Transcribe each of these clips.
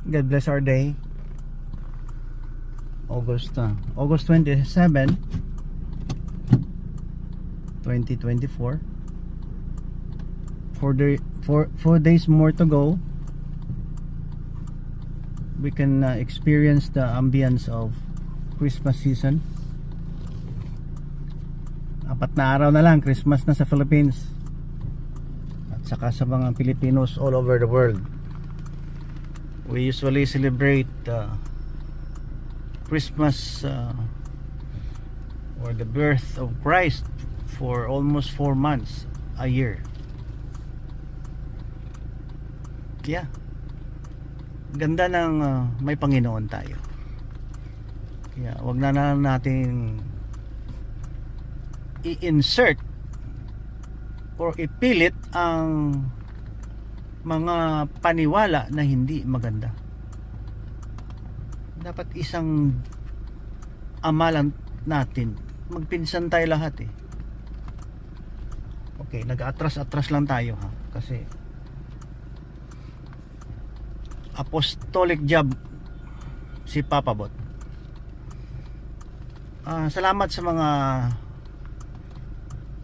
God bless our day. August 27, 2024. 4 days more to go. We can experience the ambience of Christmas season. 4 na araw na lang, Christmas na sa Philippines at saka sa mga Filipinos all over the world. We usually celebrate Christmas or the birth of Christ for almost 4 months a year. Yeah, ganda ng may Panginoon tayo. Kaya wag na natin i-insert or ipilit ang mga paniwala na hindi maganda. Dapat isang amalan natin. Magpinsan tayo lahat eh. Okay, nag-atras-atras lang tayo ha. Kasi apostolic job si Papa Bot. Salamat sa mga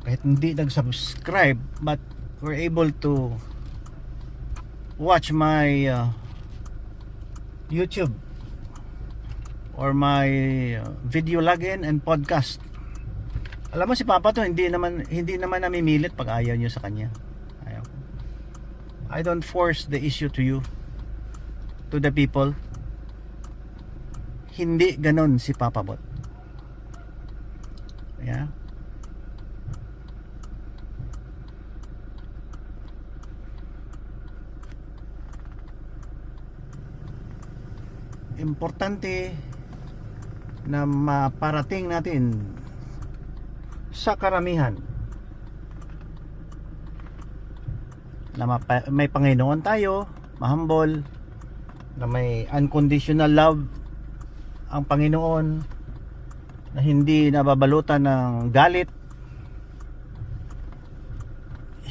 kahit hindi nag-subscribe but were able to watch my YouTube or my video login and podcast. Alam mo si Papa to hindi naman namimilit pag ayaw niyo sa kanya. Ayaw. I don't force the issue to you, to the people. Hindi ganon si Papa Bot. Yeah. Importante na maparating natin sa karamihan na may Panginoon tayo, mahumble, na may unconditional love ang Panginoon, na hindi nababalutan ng galit,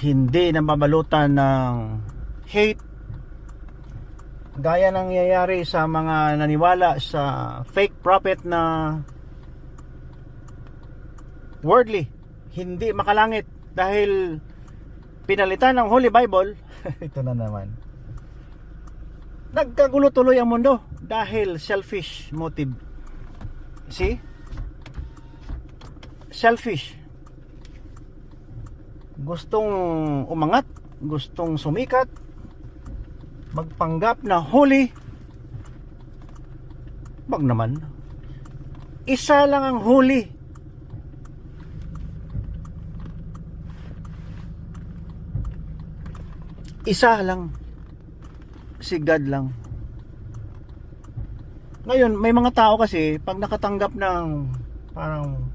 hindi nababalutan ng hate gaya ng nangyayari sa mga naniwala sa fake prophet na worldly, hindi makalangit dahil pinalitan ng Holy Bible. Ito na naman, nagkagulo tuloy ang mundo dahil selfish motive. See? Selfish. Gustong umangat, gustong sumikat, magpanggap na holy. Wag naman. Isa lang ang holy. Isa lang. Si God lang. Ngayon, may mga tao kasi pag nakatanggap ng parang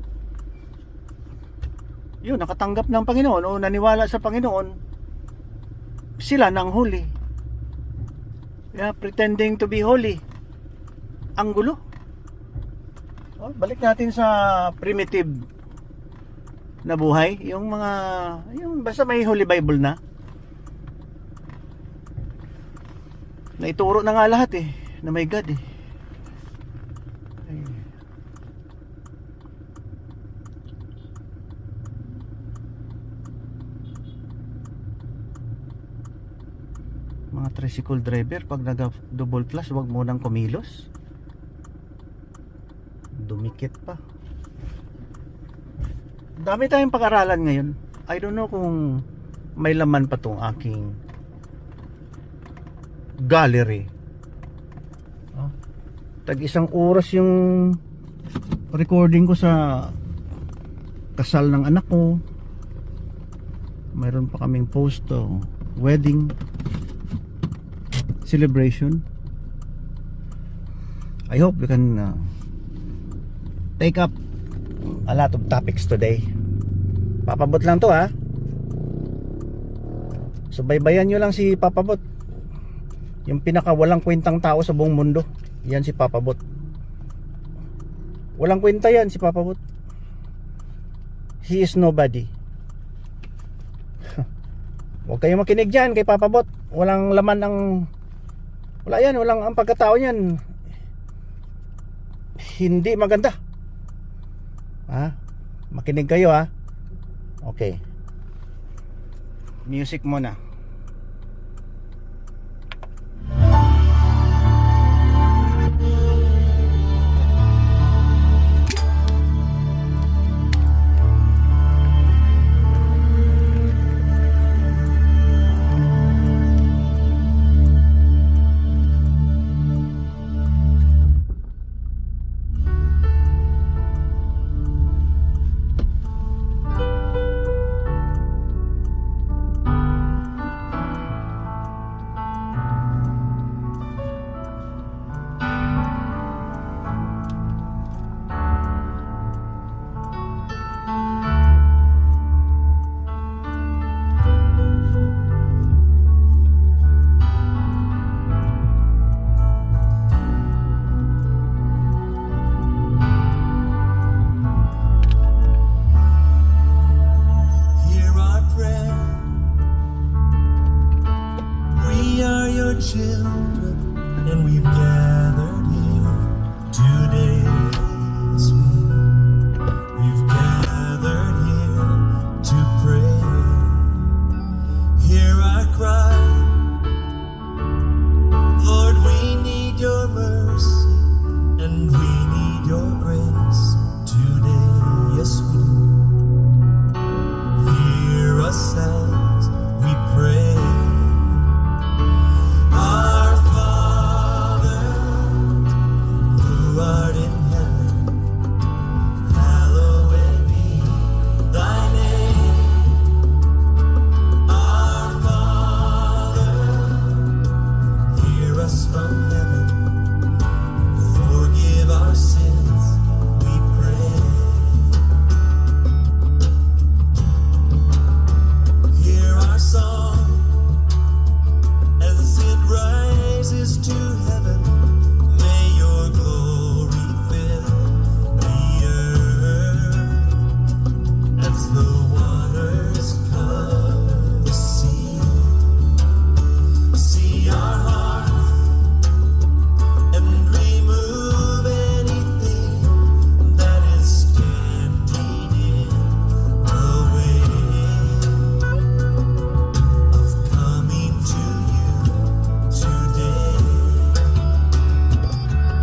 yun, nakatanggap ng Panginoon o naniwala sa Panginoon, sila nang holy. Yeah, pretending to be holy. Ang gulo. Balik natin sa primitive na buhay, yung basta may Holy Bible na ituro na nga lahat eh, na may God eh. Mga tricycle driver, pag nag-double flash, wag mo nang kumilos. Dumikit pa. Dami tayong pag-aralan ngayon. I don't know kung may laman pa tong aking gallery. Tag 1 oras yung recording ko sa kasal ng anak ko. Mayroon pa kaming post wedding celebration. I hope we can take up a lot of topics today. Papabot lang to ha. So baybayan nyo lang si Papabot. Yung pinaka walang kwentang tao sa buong mundo. Yan si Papabot. Walang kwenta yan si Papabot. He is nobody. Huwag kayong makinig dyan kay Papabot. Walang laman ang Wala yan, walang ang pagkatao niyan. Hindi maganda. Makinig kayo Okay. Music muna. Children, and we've gathered here today. Yes, we've gathered here to pray. Hear our cry, Lord, we need your mercy and we need your grace today. Yes, we do. Hear us as we pray. Our Father, who art in heaven, hallowed be thy name. Our Father, hear us from heaven, forgive our sins, we pray. Hear our song as it rises to heaven. May your glory fill the earth as the waters cover the sea. See our hearts and remove anything that is standing in the way of coming to you today.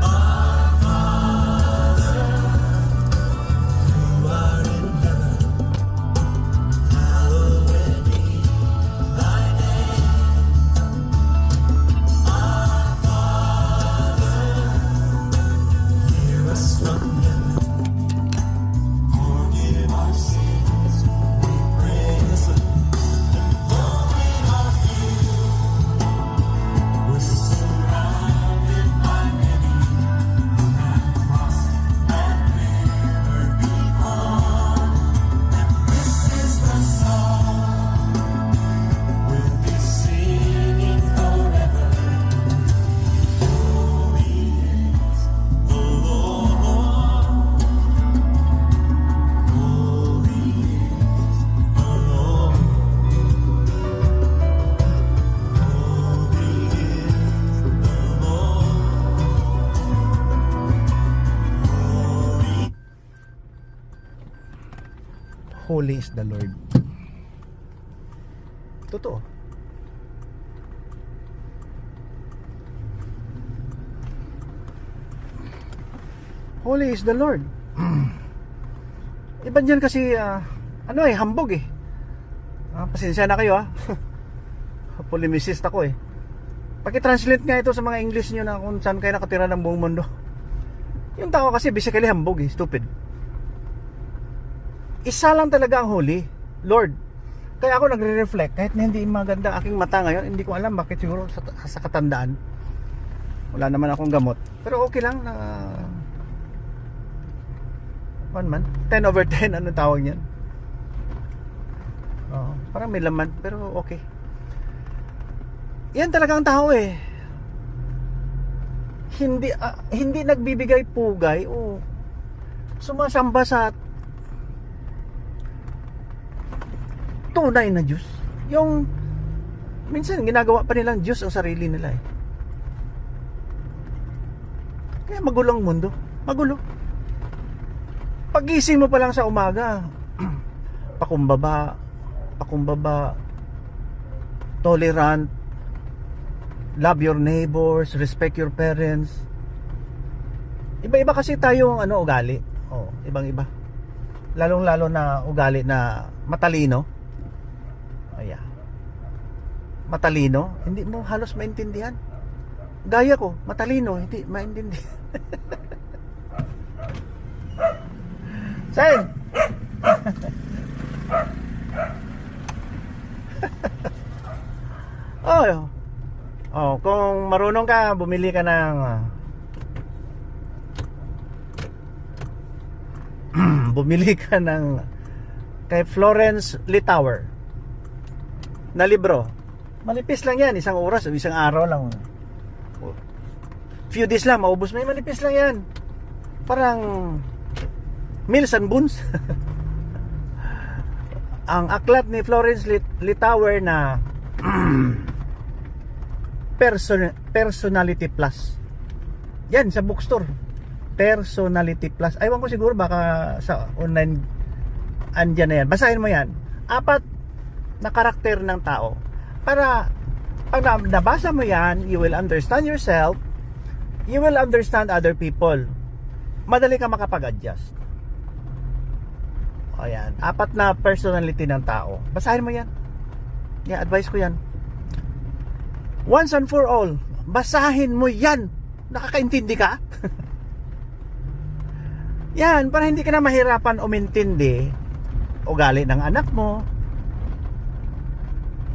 Our Father, who art in heaven, hallowed be thy name. Our Father, hear us from heaven, forgive our sins, we pray. Listen. We're surrounded by many who have crossed that river before. And this is the song we'll be singing forever. Holy is the Lord. Holy is the Lord. Holy is the Lord. Totoo. Holy is the Lord. Iba dyan kasi hambog pasensya na kayo polemicist ako Paki-translate nga ito sa mga English nyo na kung saan kayo nakatira ng buong mundo. Yung tao kasi basically hambog stupid. Isa lang talaga ang holy, Lord. Kaya ako nagre-reflect kahit na hindi maganda aking mata ngayon. Hindi ko alam bakit, siguro sa katandaan. Wala naman akong gamot. Pero okay lang na 1 man 10/10 ano tawag niyan. Parang may laman pero okay. Yan talaga ang tao Hindi nagbibigay pugay o sumasamba sa tunay na Diyos. Yung minsan ginagawa pa nilang Diyos ang sarili nila Kaya magulong mundo. Magulo. Pagising mo pa lang sa umaga, pakumbaba, tolerant, love your neighbors, respect your parents. Iba-iba kasi tayong ugali. Oh, ibang-iba. Lalong-lalo na ugali na matalino. Ayan. Matalino, hindi mo halos maintindihan. Gaya ko, matalino, hindi maintindihan. Sen! Kung marunong ka, bumili ka ng kay Florence Litauer na libro. Malipis lang yan, isang oras o isang araw lang. Few days lang, maubos mo. Malipis lang yan. Parang Meals and Boons. Ang aklat ni Florence Litauer na Personality Plus. Yan, sa bookstore. Personality Plus. Aywan ko siguro, baka sa online andyan na yan. Basahin mo yan. 4 na karakter ng tao. Para pag nabasa mo yan, you will understand yourself, you will understand other people. Madali ka makapag-adjust. Ayan, 4 na personality ng tao. Basahin mo yan. Yeah, advice ko yan. Once and for all, basahin mo yan. Nakakaintindi ka? Yan, para hindi ka na mahirapan umintindi ugali ng anak mo.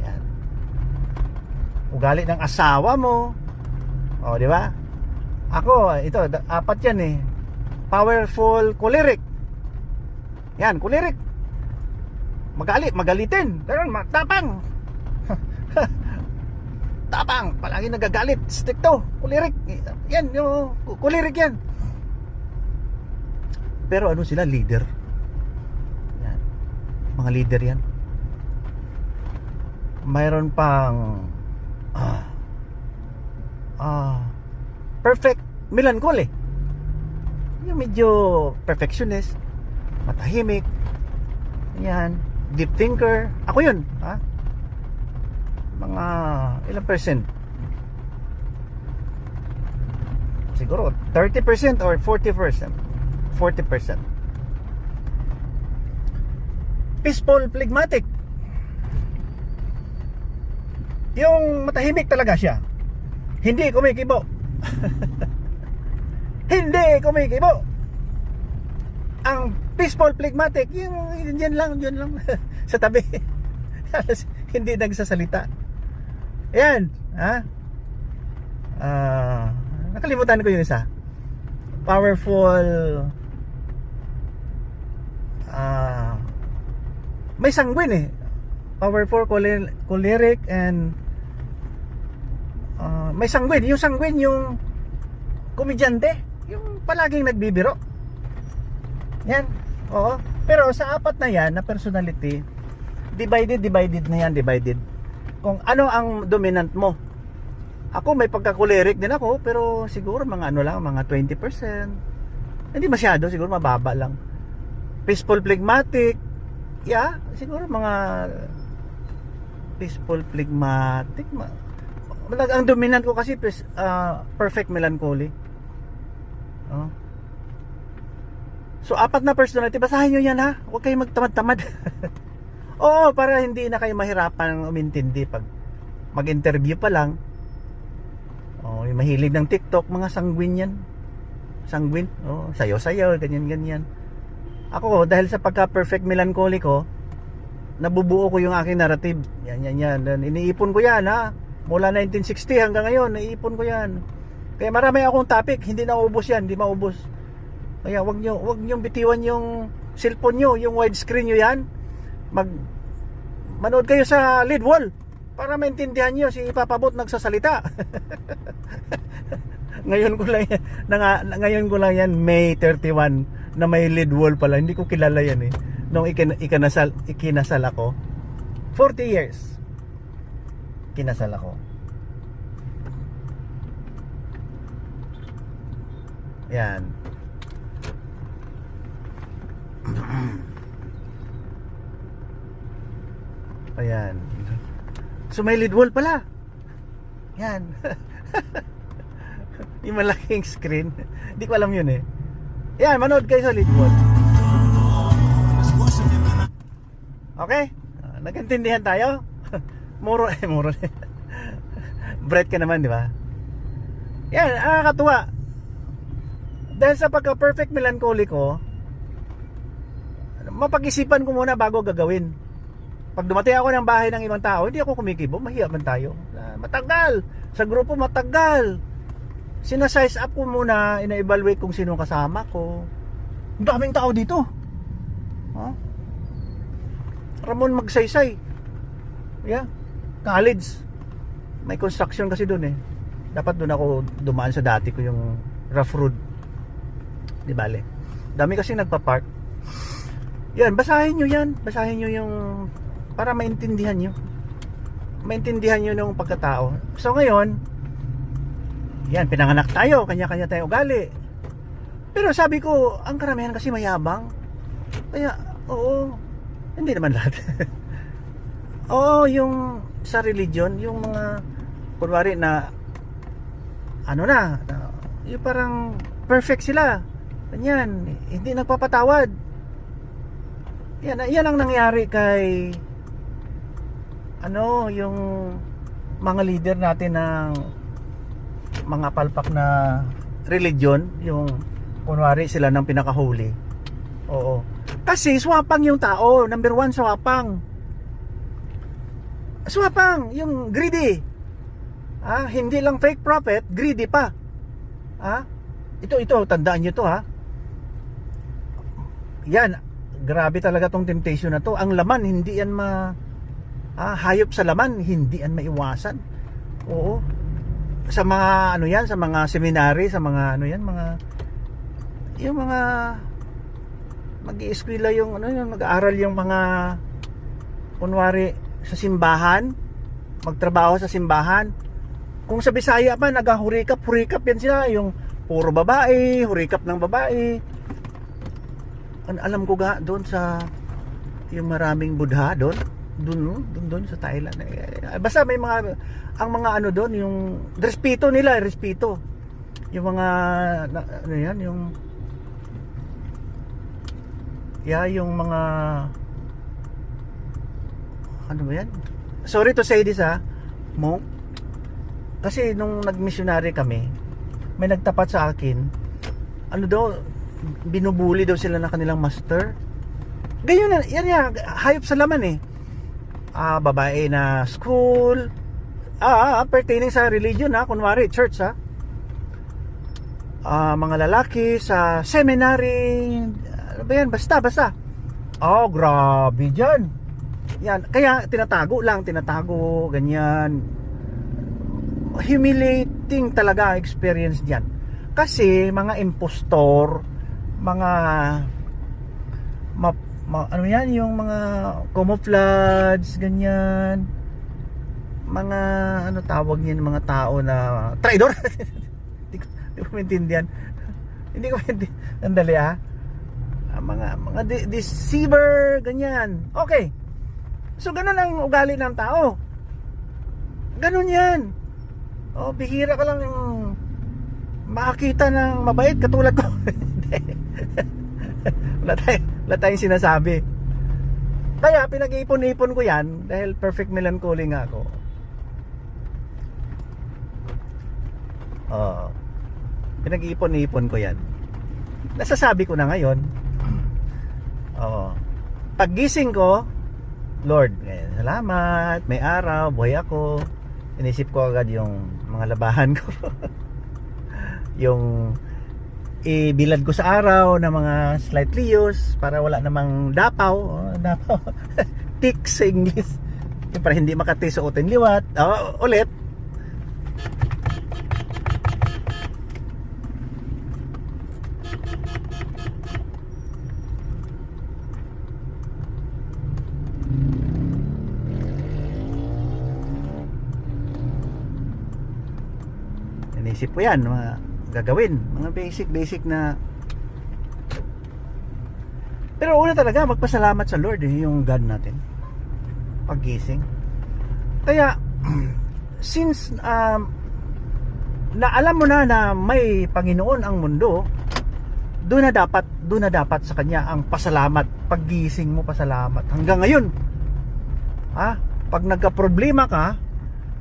Yan. Ugali ng asawa mo. O, di ba? Ako, ito, 4 yan eh. Powerful, choleric. Yan, choleric. Magalitin. Pero matapang. Tapang, palagi nagagalit. Stick to, choleric. Yan, yung choleric yan. Pero ano sila, leader. Yan. Mga leader yan. Mayroon pang perfect melancholy. Yung medyo perfectionist, matahimik. Yan, deep thinker. Ako yun, ha? Mga ilang percent? Siguro 30% or 40%. 40%. Peaceful, phlegmatic. Yung matahimik talaga siya. Hindi kumikibo. Hindi kumikibo. Ang peaceful, phlegmatic, yung yun lang sa tabi. Hindi nagsasalita. Ayan, ha? Nakalimutan ko yung isa. Powerful, may sanguine eh. Powerful, choleric, and may sanguine. Yung sanguine, yung komedyante, yung palaging nagbibiro. Yan, oo. Pero sa 4 na yan, na personality, divided na yan, divided. Kung ano ang dominant mo. Ako may pagka-choleric din ako, pero siguro mga mga 20%. Hindi masyado, siguro mababa lang. Peaceful, phlegmatic, yeah, siguro mga peaceful, phlegmatic. Ang dominant ko kasi perfect melancholy. Oh. So 4 na personality, basahin nyo yan ha. Huwag kayong magtamad-tamad. Oo, para hindi na kayo mahirapan umintindi pag mag-interview pa lang. Oh, yung mahilig ng TikTok, mga sanguine yan. Sanguine, oh, sayo-sayo, ganyan-ganyan. Ako, dahil sa pagka-perfect melancholy ko, nabubuo ko yung aking narrative. Yan. Iniipon ko yan, ha. Mula 1960 hanggang ngayon, naiipon ko yan. Kaya marami akong topic, hindi na maubos yan, hindi maubos. Kaya wag nyo bitiwan yung cellphone nyo, yung widescreen nyo yan. Manood kayo sa lead wall para maintindihan nyo si Papabot nagsasalita. Ngayon ko lang yan May 31 na may lead wall pala. Hindi ko kilala yan eh. Nung ikinasal ako, 40 years kinasal ako. Yan. Ayan. So may lead wall pala. Yan. Yung malaking screen. Hindi ko alam yun eh. Yan, manood kayo sa lead wall. Okay? Nag-intindihan tayo? Muro. Bright ka naman, di ba? Yan, nakakatuwa. Dahil sa pagka-perfect melancholy ko, mapag-isipan ko muna bago gagawin. Pag dumating ako ng bahay ng ibang tao, hindi ako kumikibo, mahiya man tayo. Matagal. Sa grupo matagal. Sinasize up ko muna, ina-evaluate kung sino kasama ko. Ang daming tao dito. Huh? Ramon Magsaysay. Yeah. College. May construction kasi doon eh. Dapat doon ako dumaan sa dati ko yung rough road. Di bale. Dami kasi nagpa-park. Yan, basahin nyo yan. Basahin nyo yung para maintindihan nyo. Maintindihan nyo ng pagkatao. So ngayon, yan, pinanganak tayo. Kanya-kanya tayo ugali. Pero sabi ko, ang karamihan kasi mayabang. Kaya, oo. Hindi naman lahat. Oo, yung sa religion, yung mga kunwari na ano na, yung parang perfect sila. Ganyan, hindi nagpapatawad. Yan ang nangyari kay ano, yung mga leader natin ng mga palpak na religion, yung kunwari sila ng pinakahuli. Oo. Kasi swapang yung tao. Number one, swapang. Swapang, yung greedy. Hindi lang fake prophet, greedy pa. Ito, tandaan nyo to Yan, grabe talaga tong temptation na to. Ang laman, hindi yan hayop sa laman, hindi yan maiwasan. Oo. Sa mga ano yan, sa mga seminary, sa mga ano yan, yung mga mag-ieskwela yung ano yung mag-aaral yung mga kunwari sa simbahan, magtrabaho sa simbahan. Kung sa Bisaya pa nagahurikap yan sila, yung puro babae, hurikap ng babae. Alam ko ga doon sa yung maraming Buddha doon sa Thailand. Basta may mga ang mga ano doon yung respeto nila, respeto. Yung mga ano yan, yung mga ano ba yan? Sorry to say this monk. Kasi nung nag-missionary kami, may nagtapat sa akin, ano daw, binubuli daw sila ng kanilang master. Ganyan yan, hayop sa laman eh. Babae na school, pertaining sa religion kunwari church mga lalaki sa seminary, ano ba yan, basta grabe dyan yan, kaya tinatago, ganyan. Humiliating talaga experience dyan kasi mga impostor, mga ano yan, yung mga camouflage, ganyan, mga ano tawag niyan, mga tao na traidor. Hindi ko maintindihan. Andali mga deceiver, ganyan. Okay, so ganun ang ugali ng tao, ganun yan. Bihira ka lang yung makakita ng mabait katulad ko. wala tayong sinasabi. Kaya pinag-iipon-ipon ko yan dahil perfect melancholy nga ako. Pinag-iipon-ipon ko yan. Nasasabi ko na ngayon. Paggising ko, Lord, salamat, may araw, buhay ako. Inisip ko agad yung mga labahan ko. Yung ibilad ko sa araw na mga slightly used para wala namang dapaw. Tick sa English. Yung para hindi makati sa utin liwat. Ulit. Inisip ko yan, gagawin. Mga basic na. Pero una talaga, magpasalamat sa Lord yung God natin. Paggising. Kaya, since na alam mo na may Panginoon ang mundo, doon na dapat sa Kanya ang pasalamat. Paggising mo, pasalamat. Hanggang ngayon, pag nagka-problema ka,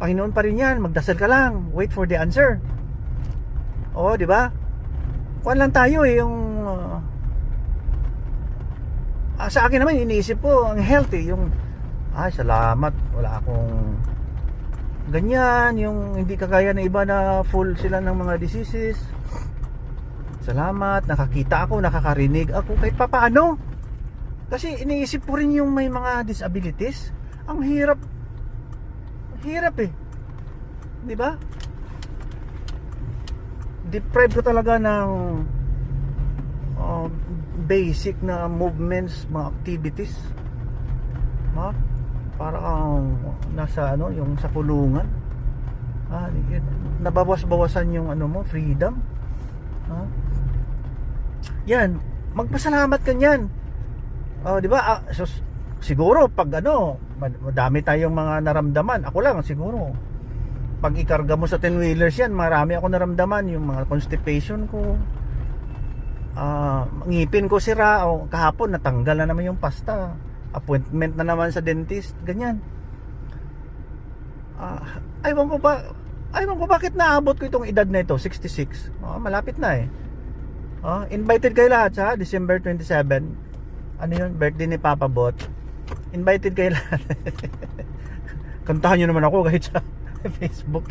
Panginoon pa rin yan, magdasal ka lang, wait for the answer. Oo, di ba? Kuwan lang tayo yung sa akin naman iniisip ko ang healthy, yung salamat, wala akong ganyan, yung hindi kagaya na iba na full sila ng mga diseases. Salamat, nakakita ako, nakakarinig ako kahit papaano. Kasi iniisip ko rin yung may mga disabilities. Ang hirap eh, di ba? Deprived ko talaga ng basic na movements, mga activities. Parang nasa yung sa kulungan. Nabawas-bawasan yung mo, freedom. Yan, magpasalamat ka niyan. Di ba? Siguro pag madami tayong mga naramdaman. Ako lang siguro. Pag ikarga mo sa 10-wheelers yan, marami ako naramdaman, yung mga constipation ko. Ngipin ko sira, kahapon natanggal na naman yung pasta, appointment na naman sa dentist, ganyan. Aywan ko bakit naabot ko itong edad na ito, 66. Malapit na eh. Invited kayo lahat sa December 27. Ano yun, birthday ni Papa Bot. Invited kayo lahat. Kantahan nyo naman ako kahit sa Facebook.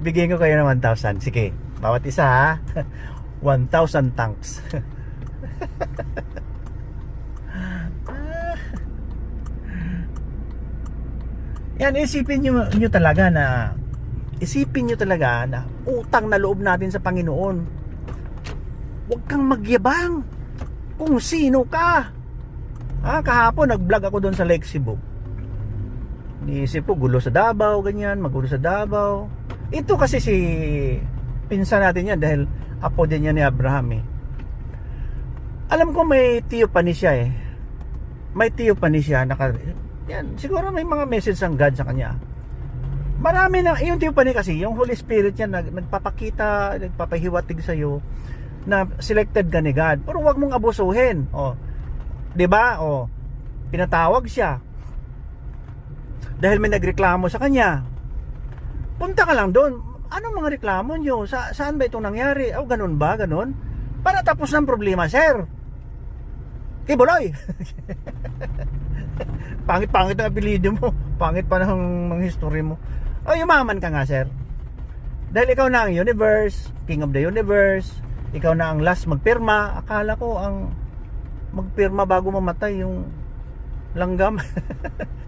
Bigyan ko kayo ng 1,000. Sige, bawat isa ha. 1,000 thanks. Yan, isipin nyo talaga na utang na loob natin sa Panginoon. Huwag kang magyabang kung sino ka. Kahapon nag-vlog ako doon sa Lake Cebu. Niisip ko gulo sa Davao, ganyan, magulo sa Davao. Ito kasi si pinsan natin yan dahil apo din yan ni Abraham eh. Alam ko may theophany siya eh. May theophany siya. Yan, siguro may mga message ng God sa kanya. Marami na, yung theophany kasi, yung Holy Spirit yan, nagpapakita, nagpapahiwatig sa'yo na selected ka ni God. Pero wag mong abusuhin. Diba? Pinatawag siya. Dahil may nagreklamo sa kanya. Punta ka lang doon. Anong mga reklamo nyo? Saan ba itong nangyari? Ganun ba? Ganun? Para tapos ng problema, sir. Kibuloy! Pangit-pangit ang apelido mo. Pangit pa ng history mo. Yumaman ka nga, sir. Dahil ikaw na ang universe, king of the universe. Ikaw na ang last magpirma. Akala ko ang magpirma bago mamatay yung langgam.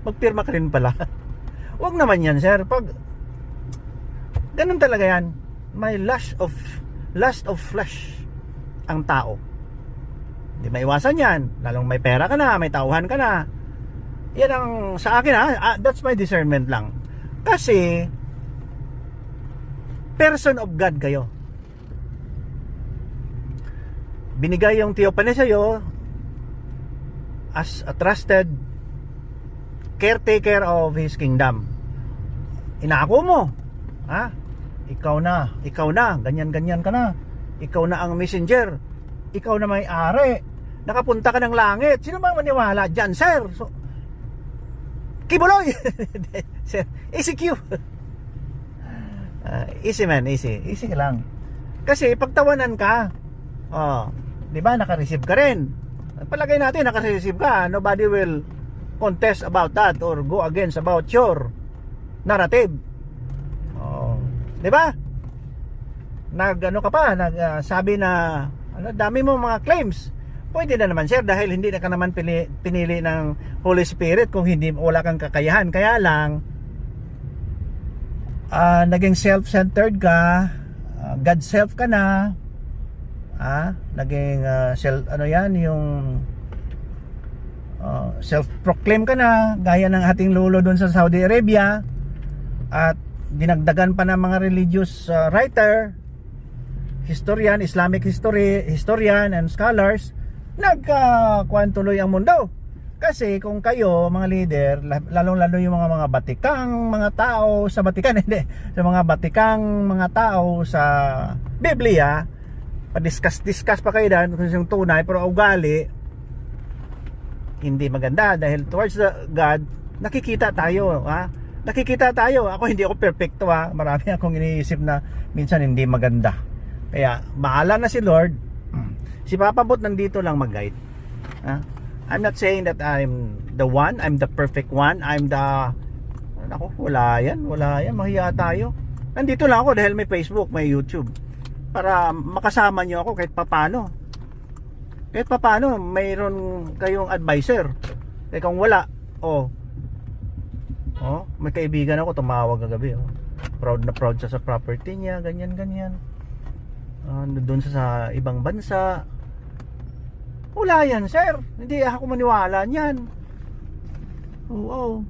Magpirma ka rin pala. Huwag naman yan, sir. Pag ganun talaga yan, may lust of flesh ang tao. Hindi maiwasan yan. Lalong may pera ka na, may tauhan ka na. Yan ang sa akin that's my discernment lang. Kasi person of God kayo. Binigay yung theophany sa'yo as a trusted caretaker of His kingdom. Inako mo, ikaw na, ganyan ka na. Ikaw na ang messenger. Ikaw na may-ari. Nakapunta ka ng langit. Sino bang maniwala dyan, sir? So, Kibuloy! Sir, ECQ. Easy man, easy. Easy ka lang. Kasi pagtawanan ka, di ba, naka-receive ka rin. Palagay natin, naka-receive ka. Nobody will contest about that or go against about your narrative. Di ba? Sabi na dami mo mga claims. Pwede na naman, sir, dahil hindi na ka naman pinili ng Holy Spirit kung wala kang kakayahan. Kaya lang naging self-centered ka, God self ka na, naging self-proclaim ka na, gaya ng ating lolo doon sa Saudi Arabia, at dinagdagan pa ng mga religious writer historian, Islamic historian and scholars, nagkakuan tuloy ang mundo. Kasi kung kayo, mga leader, lalong-lalo yung mga batikang mga tao sa Batikan, hindi, sa mga batikang mga tao sa Biblia, pa-discuss pa kayo dahil kung yung tunay, pero ugali, hindi maganda dahil towards the God, nakikita tayo, ha? Nakikita tayo. Ako hindi ako perfecto, ha? Marami akong iniisip na minsan hindi maganda. Kaya, bahala na si Lord. Si Papa Bot nandito lang mag-guide. Ha? I'm not saying that I'm the one, I'm the perfect one, I'm the... Ako, wala yan, mahiya tayo. Nandito lang ako dahil may Facebook, may YouTube. Para makasama nyo ako kahit papano. Kahit papano, mayroon kayong advisor. Kaya kung wala, may kaibigan ako, tumawag kagabi. Proud na proud siya sa property niya, ganyan. Doon sa ibang bansa. Wala yan, sir. Hindi ako maniwala niyan. Oo.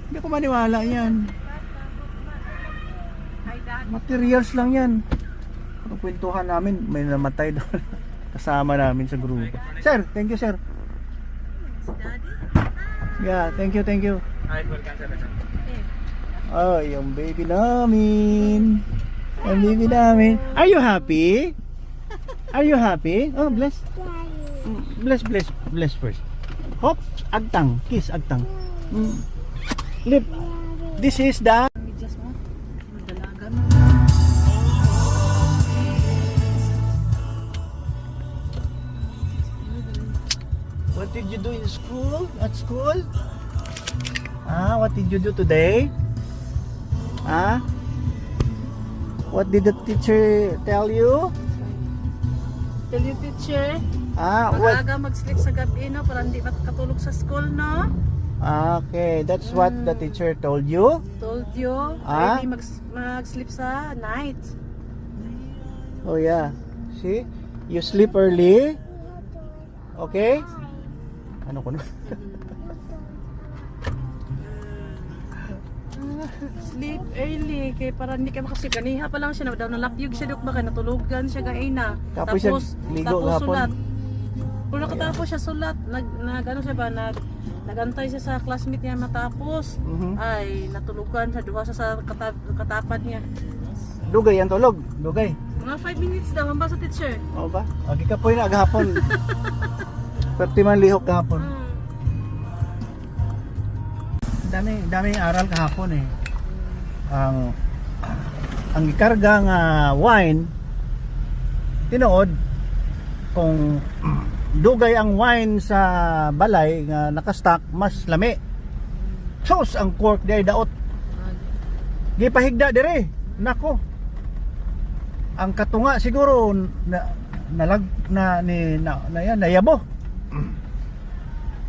Hindi ako maniwala yan. Materials lang yan. Ang kwentuhan namin, may namatay doon. Kasama namin sa grupo. Sir, thank you, sir. Yeah, thank you. Oh, yung baby namin. Are you happy? Are you happy? Oh, bless. Bless first. Hop, agtang, kiss, agtang. Lip. This is the... What did you do in school? At school? What did you do today? What did the teacher tell you? Tell you, teacher, What? mag-aga mag-sleep sa gabi, no? Para hindi makatulog sa school, no? Okay, that's what the teacher told you? Told you, early mag-sleep sa night. Oh yeah. See? You sleep early. Okay? Ano ko na? Sleep early, kay para hindi ka makasip. Ganiha pa lang siya, daw nalapyog siya, dok baka natulugan siya gaina. Tapos siya ligo tapos gahapon. sulat. Kung nakatapos siya sulat, ano siya ba, nagantay siya sa classmate niya matapos. Ay, natulugan siya, duha siya sa katapat niya. Dugay ang tulog. Dugay. Mga 5 minutes daw, ang basa teacher. O ba? Agi ka po yun agahapon. Perti man lihok kahapon. Daming aral kahapon eh. Ang ikarga nga wine, tinuod kung dugay ang wine sa balay nga nakastock, mas lami. Sus, ang cork di ay daot. Gipahigda dire. Nako. Ang katunga siguro nayabo.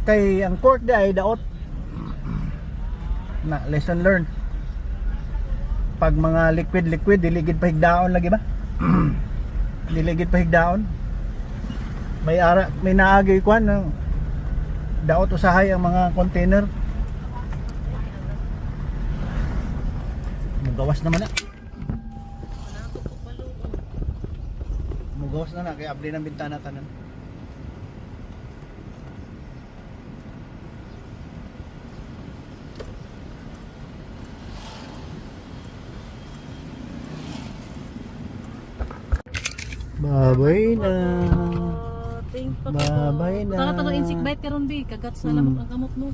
Kay ang cork di ay daot. Na lesson learned. Pag mga liquid diligid pahigdaon lagi ba? Diligid pahigdaon. May naagay kwan ng daot usahay ang mga container. Mugawas naman na. Mugawas na kaya abli ng bintana tanan. Babay na. Babay na. Tara insect bite karon bi, kagat sa lamok ang kamot mo.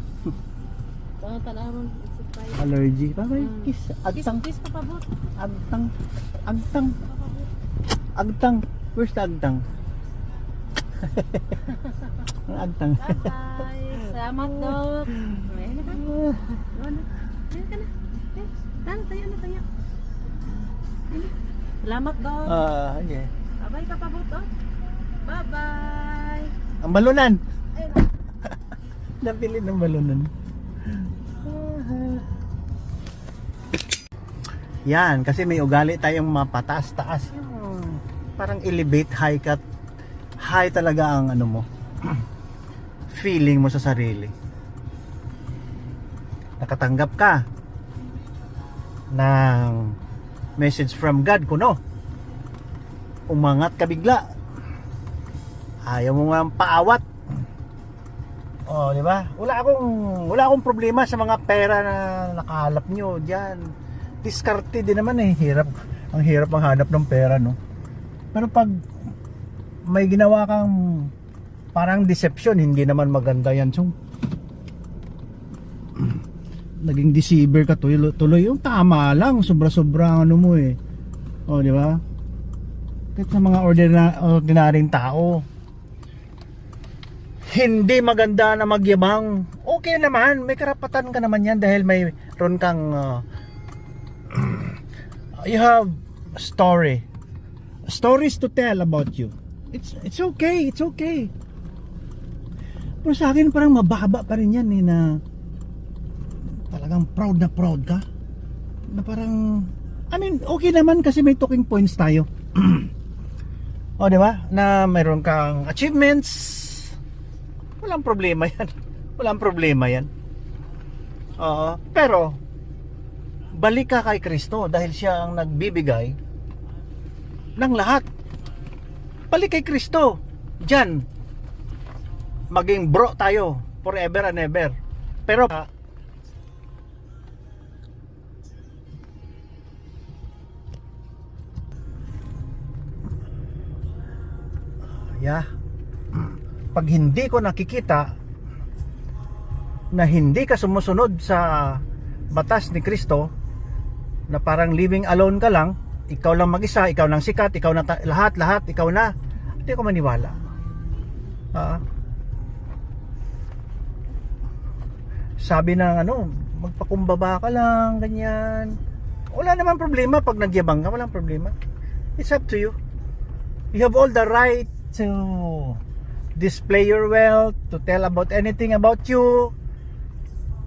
Tara tanawon insect bite. Allergy. Babay, kiss. Agtang. Kiss pa pabot. Agtang. Where's the agtang? Ang agtang. Bye. Salamat, Dok. Ayan na ka. Ayan ka na. Tayo. Salamat, Dok. Okay. Bye-bye ka pabot, Dok. Bye-bye. Ang balunan. Ayun. Napili ng balunan. Yan, kasi may ugali tayong mapataas-taas. Parang elevate high talaga ang ano mo. Feeling mo sa sarili. Nakatanggap ka ng message from God kuno. umangat ka bigla. Ayaw mo nga paawat. Oh, di ba? Wala akong problema sa mga pera na nakahalap nyo diyan. Diskarte din naman eh. Ang hirap maghanap ng pera, no? Pero pag may ginawa kang parang deception, hindi naman maganda yan. So, naging deceiver ka tuloy. Yung tama lang, sobra-sobra ano mo eh. Oh, di ba? Kahit sa mga ordinaryong tao, hindi maganda na magyabang. Okay naman, may karapatan ka naman yan dahil mayroon kang you have stories to tell about you. It's okay, it's okay. Pero sa akin parang mababa pa rin yan eh, na talagang proud ka. Na parang, I mean, okay naman kasi may talking points tayo. O, di ba? Na mayroon kang achievements. Walang problema yan. Walang problema yan. Oo. Pero, balik ka kay Kristo dahil siya ang nagbibigay ng lahat. Balik kay Kristo. Diyan, maging bro tayo forever and ever. Pero, pag hindi ko nakikita na hindi ka sumusunod sa batas ni Kristo, na parang living alone ka lang, ikaw lang mag-isa, ikaw lang sikat, ikaw na lahat, ikaw na, hindi ko maniwala. Sabi ng magpakumbaba ka lang, ganyan. Wala naman problema pag nagyabang ka, walang problema. It's up to you. You have all the right to display your wealth, to tell about anything about you.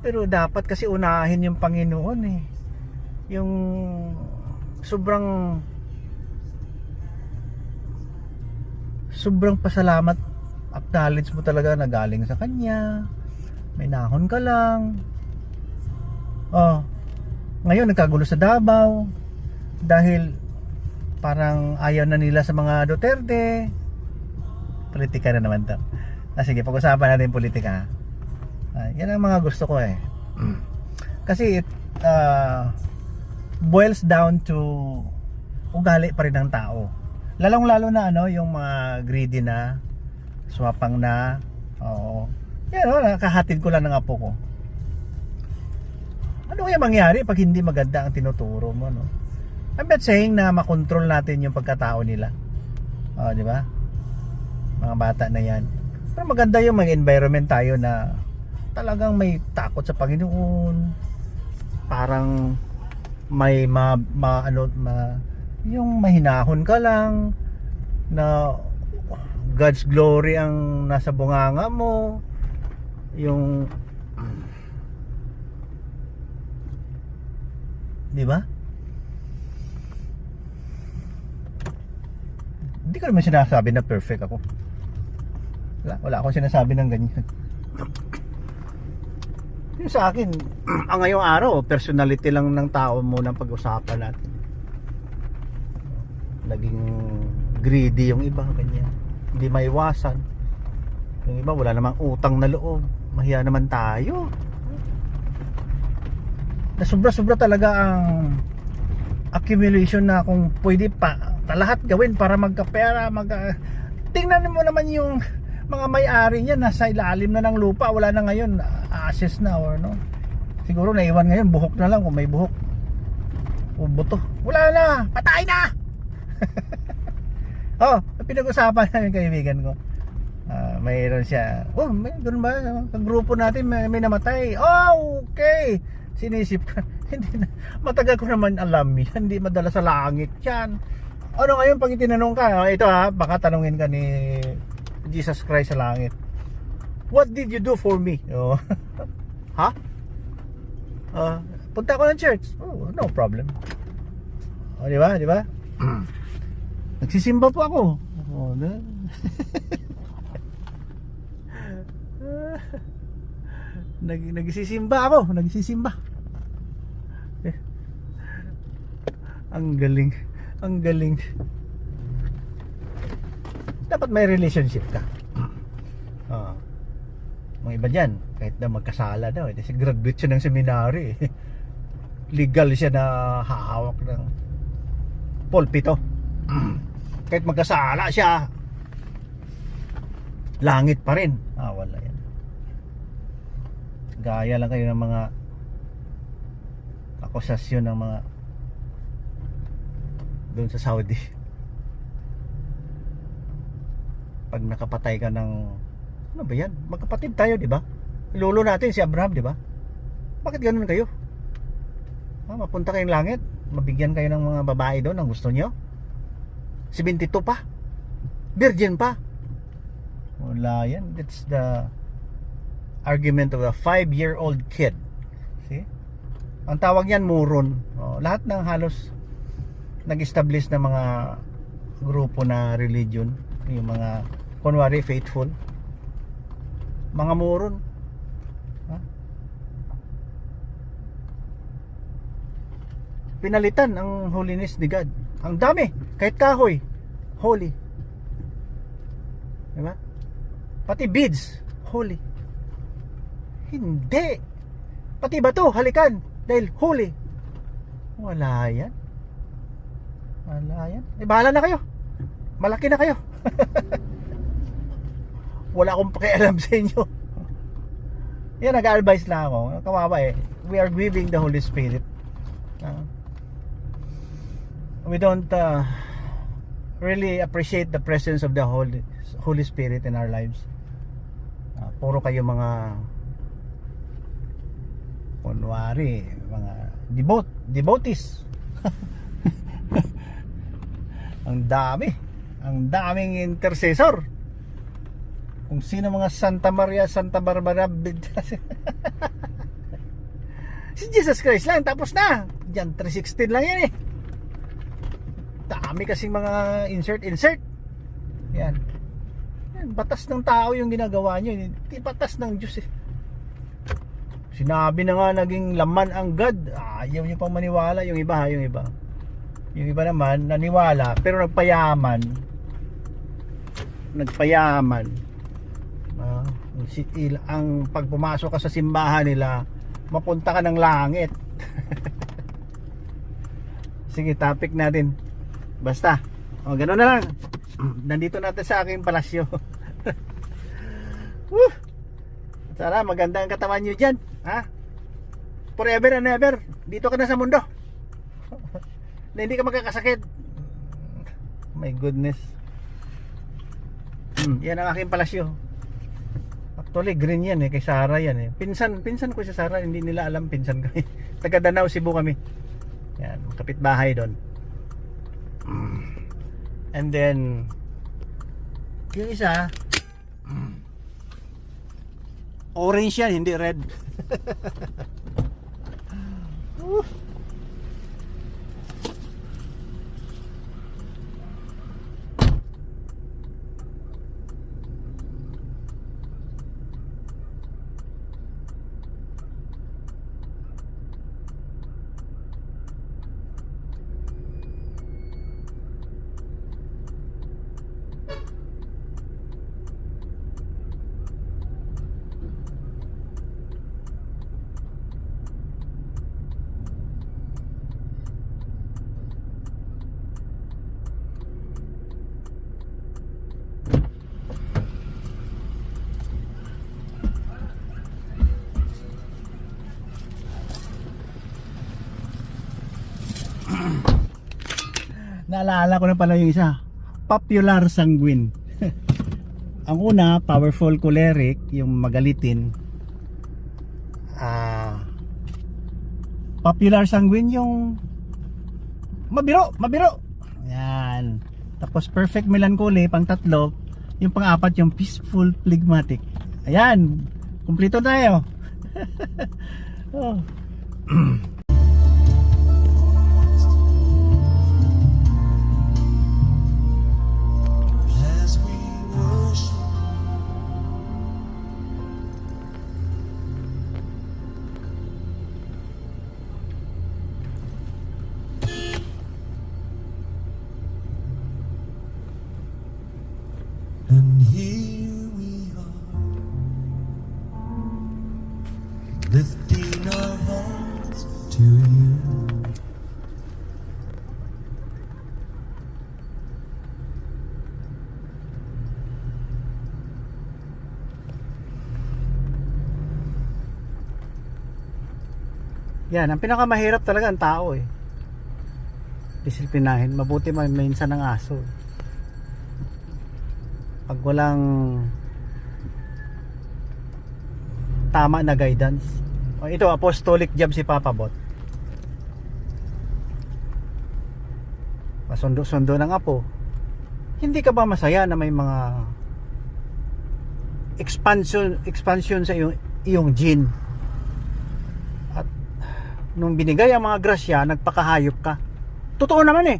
Pero dapat kasi unahin yung Panginoon eh. Yung sobrang pasalamat, acknowledge mo talaga na galing sa Kanya. May nahon ka lang. Ngayon nagkagulo sa Davao dahil parang ayaw na nila sa mga Duterte. Politika na naman to. Sige, pag-usapan natin politika. Yan ang mga gusto ko eh. Kasi it boils down to ugali pa rin ng tao. Lalong-lalo na yung mga greedy na, swapang na. Oo. Yan, nakahatid ko lang ng apo ko. Ano kaya mangyari pag hindi maganda ang tinuturo mo, no? I'm not saying na makontrol natin yung pagkatao nila. Di ba? Mga bata na yan. Pero maganda yung mga environment tayo na talagang may takot sa Panginoon. Parang may yung mahinahon ka lang na God's glory ang nasa bunganga mo. Yung, di ba? Hindi ko naman sinasabi na perfect ako. Wala akong sinasabi ng ganyan. Yung sa akin, ang ngayong araw, personality lang ng tao muna pag-usapan natin. Naging greedy yung iba, ganyan. Hindi maiwasan. Yung iba, wala namang utang na loob. Mahiya naman tayo. Na sobra-sobra talaga ang accumulation na kung pwede pa lahat gawin para magkapera, tingnan mo naman yung mga may-ari niya nasa ilalim na ng lupa, wala na ngayon, ashes na or no. Siguro naiwan ngayon buhok na lang kung may buhok. O buto. Wala na, patay na. Pinag-usapan na yung kaibigan ko. Mayroon siya. May doon ba? Kagrupo natin may namatay. Okay. Sinisip ka. Hindi na. Matagal ko naman alam yan. Hindi madala sa langit yan. Ano ngayon pag itinanong ka? Ito baka tanungin ka ni Jesus Christ sa langit. What did you do for me? Punta ko ng church. No problem. Di ba? Di ba? Nagsisimba po ako. Nagsisimba ako. Nagsisimba. Ang galing. Ang galing. dapat may relationship ka. Ah. Mga iba dyan, kahit na magkasala daw, kasi graduate siya ng seminary. Legal siya na hahawak ng pulpito. Kahit magkasala siya, langit pa rin. Wala yan. Gaya lang kayo ng mga akusasyon ng mga doon sa Saudi. Pag nakapatay ka ng ano ba yan? Magkapatid tayo, di ba? Lolo natin si Abraham, di ba? Bakit ganun kayo? Mapunta kayong langit, mabigyan kayo ng mga babae doon ang gusto nyo. 72 pa, virgin pa. Wala yan. That's the argument of a 5-year-old kid. See? Ang tawag yan moron. Lahat ng halos nag-establish na mga grupo na religion, yung mga kunwari faithful, mga moron. Pinalitan ang holiness ni God. Ang dami, kahit kahoy, holy. Diba? Pati beads, holy. Hindi. Pati bato, halikan, dahil holy. Wala yan. Wala yan. Bahala na kayo. Malaki na kayo. Wala akong pakialam sa inyo. Yan, nag-advise lang ako. Kawawa eh. We are grieving the Holy Spirit. We don't really appreciate the presence of the Holy Spirit in our lives. Puro kayo mga kunwari, mga devotees. Ang daming intercessor. Kung sino mga Santa Maria, Santa Barbara, si Jesus Christ lang, tapos na. Diyan 3:16 lang yan eh. Dami kasing mga insert. Yan, batas ng tao yung ginagawa nyo, hindi batas ng Diyos eh. Sinabi na nga naging laman ang God. Ayaw nyo pang maniwala. Yung iba naman naniwala pero nagpayaman. Ang pag pumasok ka sa simbahan nila, mapunta ka ng langit. Sige, topic natin. Basta, gano'n na lang. Nandito natin sa aking palasyo. Sana maganda ang katawan nyo dyan, ha? Forever and ever. Dito ka na sa mundo. Na hindi ka magkakasakit. My goodness. Yan ang aking palasyo. Actually green yan eh, kay Sarah yan eh. Pinsan ko si Sarah, hindi nila alam pinsan kami. Taga Danau, Cebu kami. Yan, kapitbahay doon. And then yung isa orange yan, hindi red. Naalala ko na pala yung isa, popular sanguine. Ang una, powerful choleric, yung magalitin. Popular sanguine yung mabiro. Yan. Tapos perfect melancholy, pang tatlo. Yung pang-apat, yung peaceful phlegmatic. Ayan, kumpleto tayo. Oh. As we worship, to you. Yan, ang pinakamahirap talaga ang tao eh. Disiplinahin. Mabuti minsan ng aso. Pag walang tama na guidance. O, ito, apostolic job si Papa Bot. Pasundo-sundo ng apo. Hindi ka ba masaya na may mga expansion sa iyong gene? At nung binigay ang mga grasya, nagpakahayop ka. Totoo naman eh.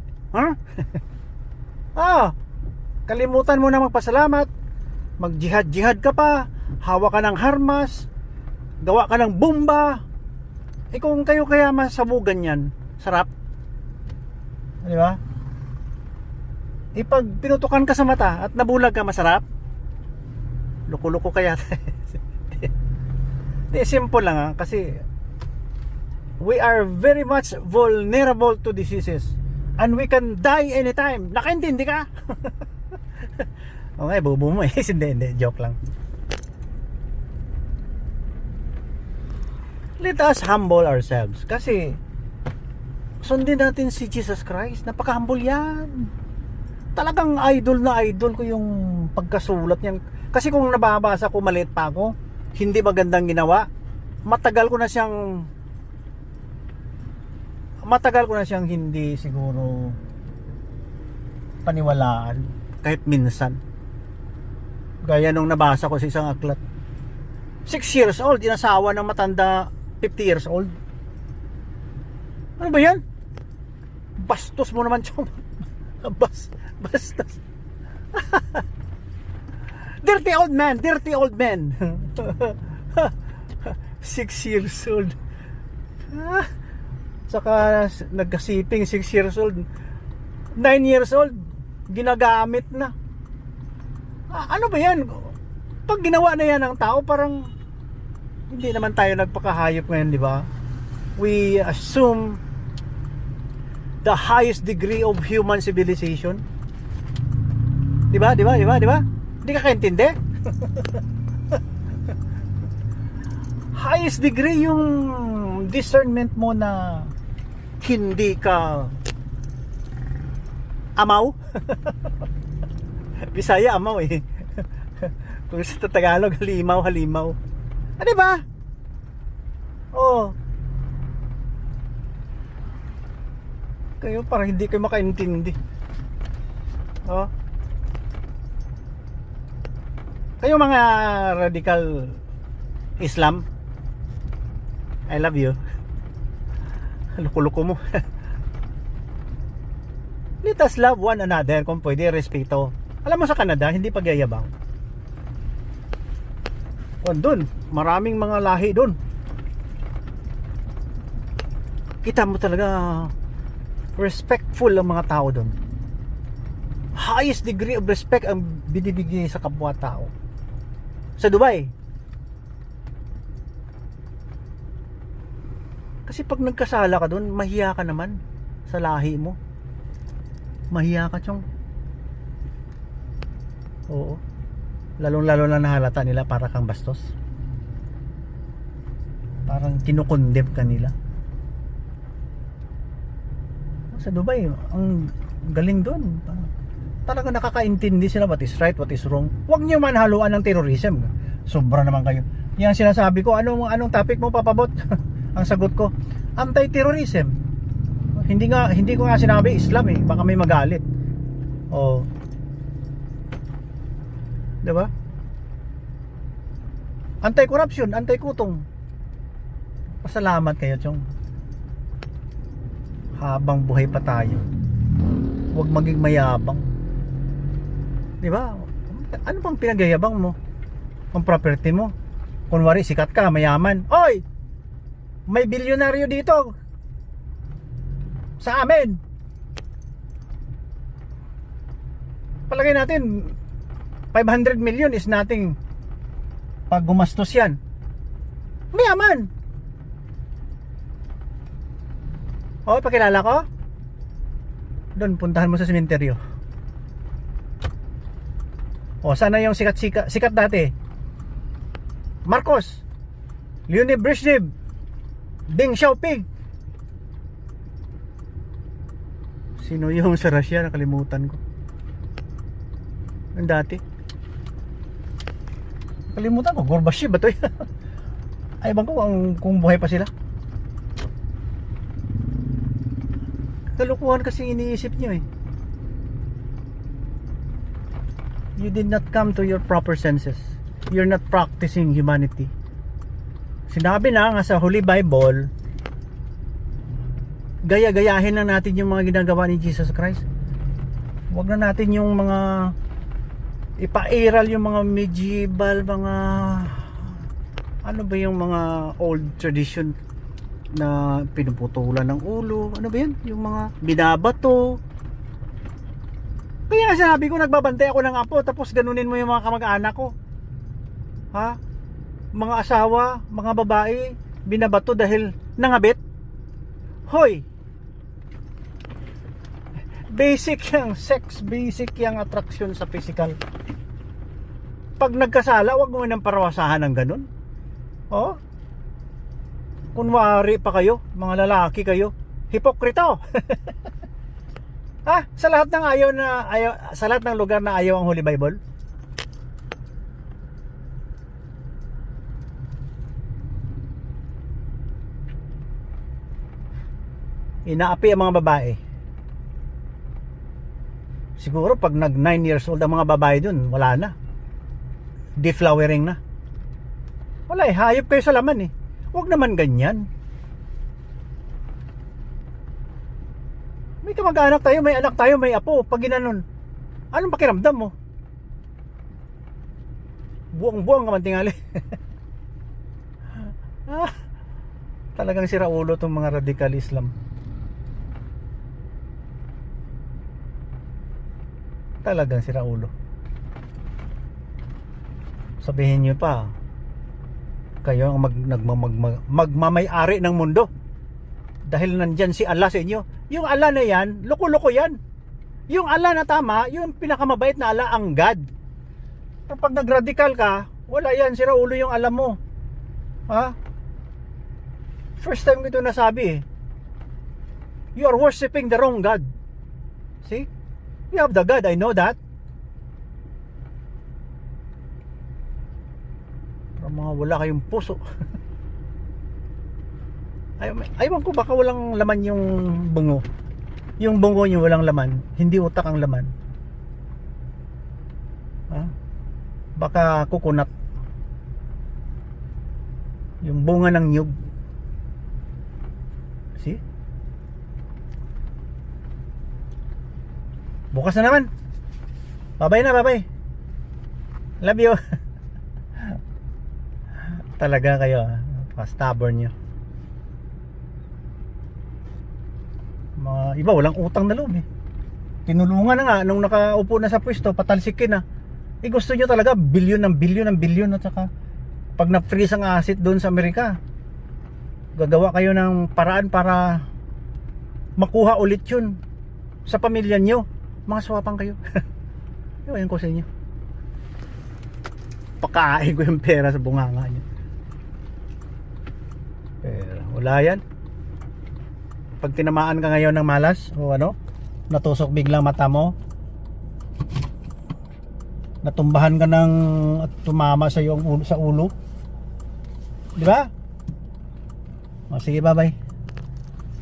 Kalimutan mo na magpasalamat. Mag-jihad-jihad ka pa. Hawa ka ng harmas. Gawa ka ng bomba. Kung kayo kaya masabugan yan, sarap. Di ba? Pag pinutukan ka sa mata at nabulag ka, masarap. Loko-loko kaya. Simple lang kasi we are very much vulnerable to diseases and we can die anytime. Nakaintindi ka? Okay, bubo mo eh. Hindi, joke lang. Let us humble ourselves kasi sundin natin si Jesus Christ. Napaka-humble yan. Talagang idol na idol ko yung pagkasulat niyan. Kasi kung nababasa ko, maliit pa ako, hindi magandang ginawa. Matagal ko na siyang hindi siguro paniwalaan kahit minsan. Gaya nung nabasa ko sa isang aklat. 6 years old, inasawa ng matanda 50 years old. Ano ba yan? Bastos mo naman, chong. Bastos. Dirty old man. 6 years old. Saka nagkasiping 6 years old. 9 years old, ginagamit na. Ano ba yan? Pag ginawa na yan ng tao, parang hindi naman tayo nagpakahayop ngayon, di ba? We assume the highest degree of human civilization. Di ba? Hindi ka kaintindi? Highest degree yung discernment mo na hindi ka amaw. Bisaya amaw eh. Kung sa Tagalog, halimaw. Di ba? Kayo parang hindi kayo makaintindi. Kayo mga radical Islam, I love you. Luko-luko mo. Let us love one another kung pwede, respeto. Alam mo sa Canada, hindi pagyayabang. Doon, maraming mga lahi doon. Kita mo talaga respectful ang mga tao doon. Highest degree of respect ang binibigay sa kapwa-tao. Sa Dubai, kasi pag nagkasala ka doon, mahiya ka naman sa lahi mo. Mahiya ka, chong. Oo. Lalong-lalo na nahalata nila para kang bastos. Parang kinukondem ka nila. Sa Dubai, ang galing doon. Talaga nakakaintindi sila what is right, what is wrong. Huwag niyo man haluan ng terrorism. Sobra naman kayo. Yan sinasabi ko, anong topic mo, papabot? Ang sagot ko, anti-terrorism. Hindi ko nga sinabi Islam eh, baka may magalit. Diba? Anti-corruption, anti-kutong. Pasalamat kayo, chong. Habang buhay pa tayo, huwag maging mayabang. Diba? Ano bang pinagyayabang mo? Ang property mo. Kunwari sikat ka, mayaman. Oy! May bilyonaryo dito sa amin. Palagay natin 500 million is nothing pag gumastos yan. Mayaman. Oh, pakilala ko? Doon, puntahan mo sa sementeryo. O, sana yung sikat dati? Marcos, Leonid Brezhnev, Deng Xiaoping. Sino yung sa Russia? Nakalimutan ko. Ang dati. Nakalimutan ko. Gorbachev ba to? Ay, bang ko kung buhay pa sila. Kalukuhan kasi iniisip nyo eh. You did not come to your proper senses. You're not practicing humanity. Sinabi na nga sa Holy Bible, gaya-gayahin na natin yung mga ginagawa ni Jesus Christ. Huwag na natin yung mga ipairal yung mga medieval, mga ano ba yung mga old tradition na pinuputulan ng ulo. Ano ba yan? Yung mga binabato. Kaya sabi ko, nagbabantay ako ng apo, tapos ganunin mo yung mga kamag-anak ko. Ha? Mga asawa, mga babae, binabato dahil nangabit. Hoy! Basic yung sex, basic yung attraction sa physical. Pag nagkasala, wag mo nang parawasahan ng ganun. Oh? Kunwari pa kayo, mga lalaki kayo, hipokrito. Ha? Sa lahat ng sa lahat ng lugar na ayaw ang Holy Bible. Inaapi ang mga babae. Siguro pag nag 9 years old ang mga babae dun, wala na. Deflowering na. Wala eh, hayop kayo sa laman eh. Huwag naman ganyan. May kamag-anak tayo, may anak tayo, may apo. Pag ginanon, anong pakiramdam mo? Buwang-buwang ka man tingali. Talagang siraulo itong mga radical Islam. Talagang siraulo. Sabihin nyo pa, kayo ang magmamay-ari ng mundo dahil nandyan si Allah sa inyo. Yung Allah na yan, loko-loko yan. Yung Allah na tama, yung pinakamabait na Allah ang God. Kapag nag-radical ka, wala yan, sira ulo yung alam mo. Ha? First time ko ito nasabi eh. You are worshiping the wrong God. See? You have the God, I know that. Mga wala kayong puso. Aywan ko baka walang laman yung bungo. Yung bungo nyo walang laman, hindi utak ang laman. Ha? Baka kukunat. Yung bunga ng nyug. See? Bukas na naman. Bye-bye na, bye-bye. Love you. Talaga kayo, stubborn nyo. Mga iba walang utang na loob eh. Tinulungan na nga nung nakaupo na sa pwesto, patalsikin na. Eh gusto nyo talaga bilyon ng bilyon ng bilyon, at saka pag na-freeze ang asset doon sa Amerika, gagawa kayo ng paraan para makuha ulit yun sa pamilya nyo. Mga swapang kayo. Yun ko sa inyo. Pakain ko yung pera sa bunganga nyo. Pero wala yan. Pag tinamaan ka ngayon ng malas o ano, natusok biglang mata mo, natumbahan ka ng at tumama sa iyong ulo, sa ulo, di ba? O sige, bye bye,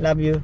love you.